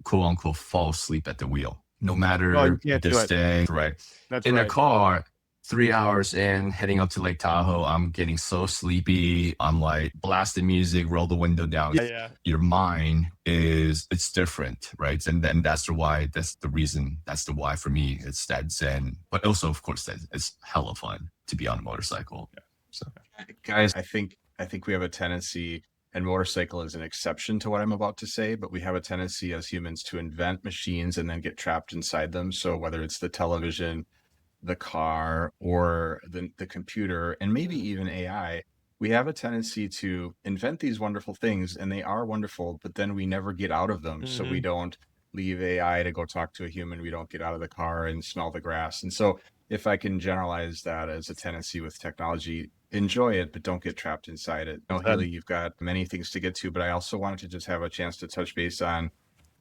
quote unquote fall asleep at the wheel, no Oh, you matter can't the do it. day, right? That's In a right. car, 3 hours in, heading up to Lake Tahoe, I'm getting so sleepy. I'm like blasting music, roll the window down. Yeah. Your mind it's different, right? And then that's the why, that's the reason, that's the why for me. It's that zen, but also of course that it's hella fun to be on a motorcycle. So Guys, I think we have a tendency, and motorcycle is an exception to what I'm about to say, but we have a tendency as humans to invent machines and then get trapped inside them. So whether it's the television, the car, or the computer, and maybe even AI, we have a tendency to invent these wonderful things, and they are wonderful, but then we never get out of them. So we don't leave AI to go talk to a human. We don't get out of the car and smell the grass. And so if I can generalize that as a tendency with technology, enjoy it, but don't get trapped inside it. Healy, you've got many things to get to, but I also wanted to just have a chance to touch base on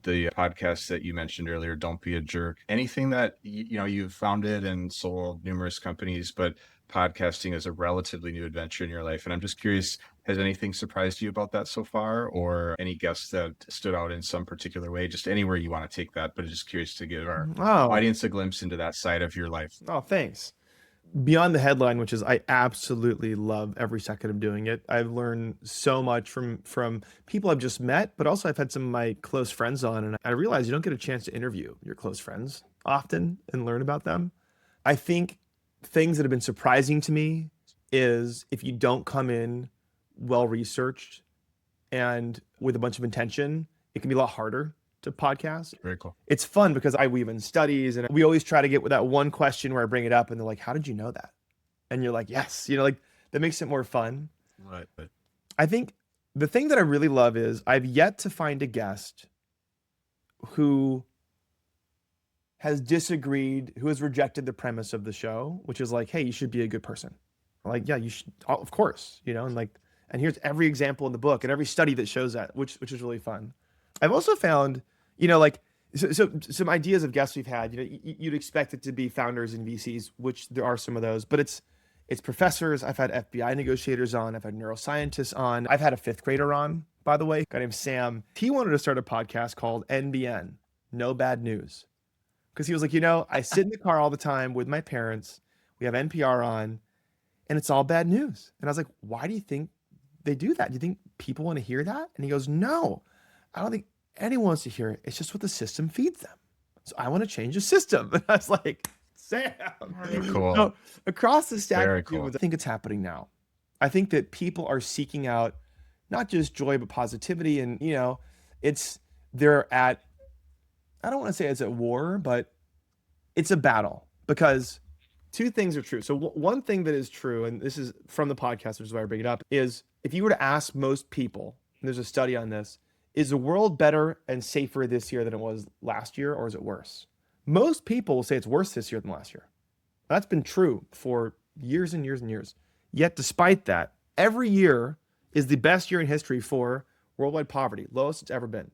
the podcast that you mentioned earlier, Don't Be a Jerk. Anything that, you've founded and sold numerous companies, but podcasting is a relatively new adventure in your life. And I'm just curious, has anything surprised you about that so far, or any guests that stood out in some particular way? Just anywhere you want to take that, but just curious to give our audience a glimpse into that side of your life. Oh, thanks. Beyond the headline, which is I absolutely love every second of doing it. I've learned so much from people I've just met, but also I've had some of my close friends on, and I realize you don't get a chance to interview your close friends often and learn about them. I think things that have been surprising to me is if you don't come in well-researched and with a bunch of intention, it can be a lot harder to podcast. Very cool. It's fun because I weave in studies, and we always try to get with that one question where I bring it up and they're like, how did you know that? And you're like, yes, like that makes it more fun. Right. But I think the thing that I really love is I've yet to find a guest who has disagreed, who has rejected the premise of the show, which is like, hey, you should be a good person. I'm like, yeah, you should, of course, and here's every example in the book and every study that shows that, which is really fun. I've also found, so some ideas of guests we've had, you'd expect it to be founders and VCs, which there are some of those, but it's professors. I've had FBI negotiators on. I've had neuroscientists on. I've had a fifth grader on, by the way, a guy named Sam. He wanted to start a podcast called NBN, No Bad News. Because he was like, I sit in the car all the time with my parents. We have NPR on, and it's all bad news. And I was like, why do you think they do that? Do you think people want to hear that? And he goes, no, I don't think anyone wants to hear it. It's just what the system feeds them. So I want to change the system. And I was like, Sam. very cool. So across the stack, Very cool. I think it's happening now. I think that people are seeking out not just joy, but positivity. And, they're at, I don't want to say it's at war, but it's a battle, because two things are true. So one thing that is true, and this is from the podcast, which is why I bring it up, is if you were to ask most people, and there's a study on this, is the world better and safer this year than it was last year, or is it worse? Most people will say it's worse this year than last year. That's been true for years and years and years. Yet despite that, every year is the best year in history for worldwide poverty, lowest it's ever been.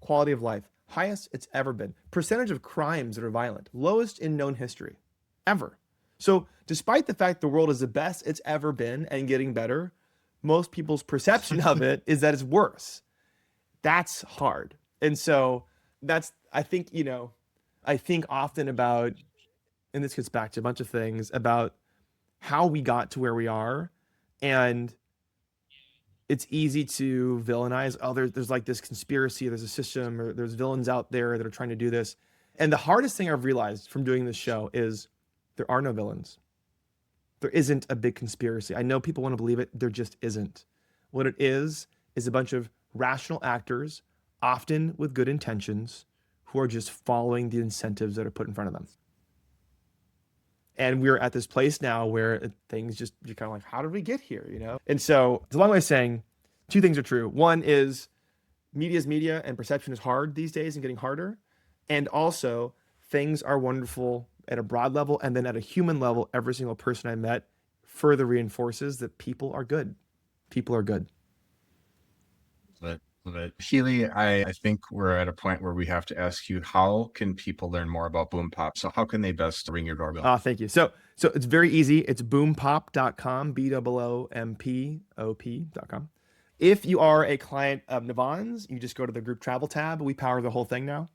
Quality of life, highest it's ever been. Percentage of crimes that are violent, lowest in known history, ever. So despite the fact the world is the best it's ever been and getting better, most people's perception of it is that it's worse. That's hard. And so I think often about, and this gets back to a bunch of things about how we got to where we are. And it's easy to villainize, there's like this conspiracy, there's a system, or there's villains out there that are trying to do this. And the hardest thing I've realized from doing this show is there are no villains. There isn't a big conspiracy. I know people want to believe it. There just isn't. What it is a bunch of rational actors, often with good intentions, who are just following the incentives that are put in front of them. And we're at this place now where things just, you're kind of like, how did we get here, And so it's a long way of saying two things are true. One is media is media, and perception is hard these days and getting harder. And also things are wonderful at a broad level, and then at a human level, every single person I met further reinforces that people are good. People are good. But Love it. Healy, I think we're at a point where we have to ask you, how can people learn more about BoomPop? So how can they best ring your doorbell? Thank you. So it's very easy. It's boompop.com, BOOMPOP.com. If you are a client of Navan's, you just go to the group travel tab. We power the whole thing now.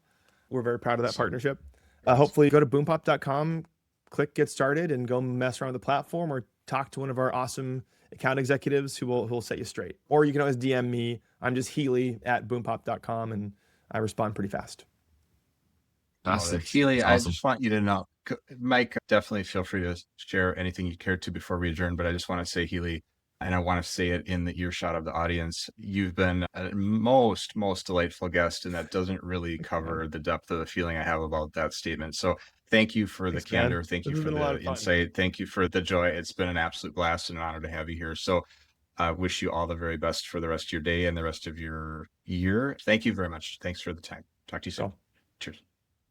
We're very proud of that partnership. Hopefully go to boompop.com, click get started, and go mess around with the platform or talk to one of our awesome account executives who will set you straight. Or you can always DM me. I'm just Healy at boompop.com, and I respond pretty fast. Awesome. Healy, That's I awesome. just want you to know, Mike, definitely feel free to share anything you care to before we adjourn, but I just want to say, Healy, and I want to say it in the earshot of the audience, you've been a most delightful guest, and that doesn't really cover the depth of the feeling I have about that statement. So thank you for the candor. Thank you for the insight. Thank you for the joy. It's been an absolute blast and an honor to have you here. So I wish you all the very best for the rest of your day and the rest of your year. Thank you very much. Thanks for the time. Talk to you soon. Cheers.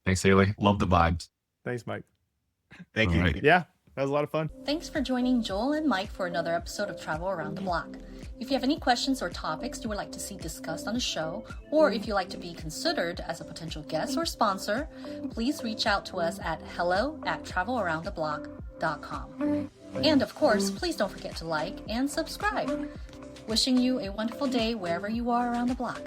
Thanks, Healy. Love the vibes. Thanks, Mike. Thank All you. right. Yeah, that was a lot of fun. Thanks for joining Joel and Mike for another episode of Travel Around the Block. If you have any questions or topics you would like to see discussed on the show, or if you'd like to be considered as a potential guest or sponsor, please reach out to us at hello@travelaroundtheblock.com. And of course, please don't forget to like and subscribe. Wishing you a wonderful day wherever you are around the block.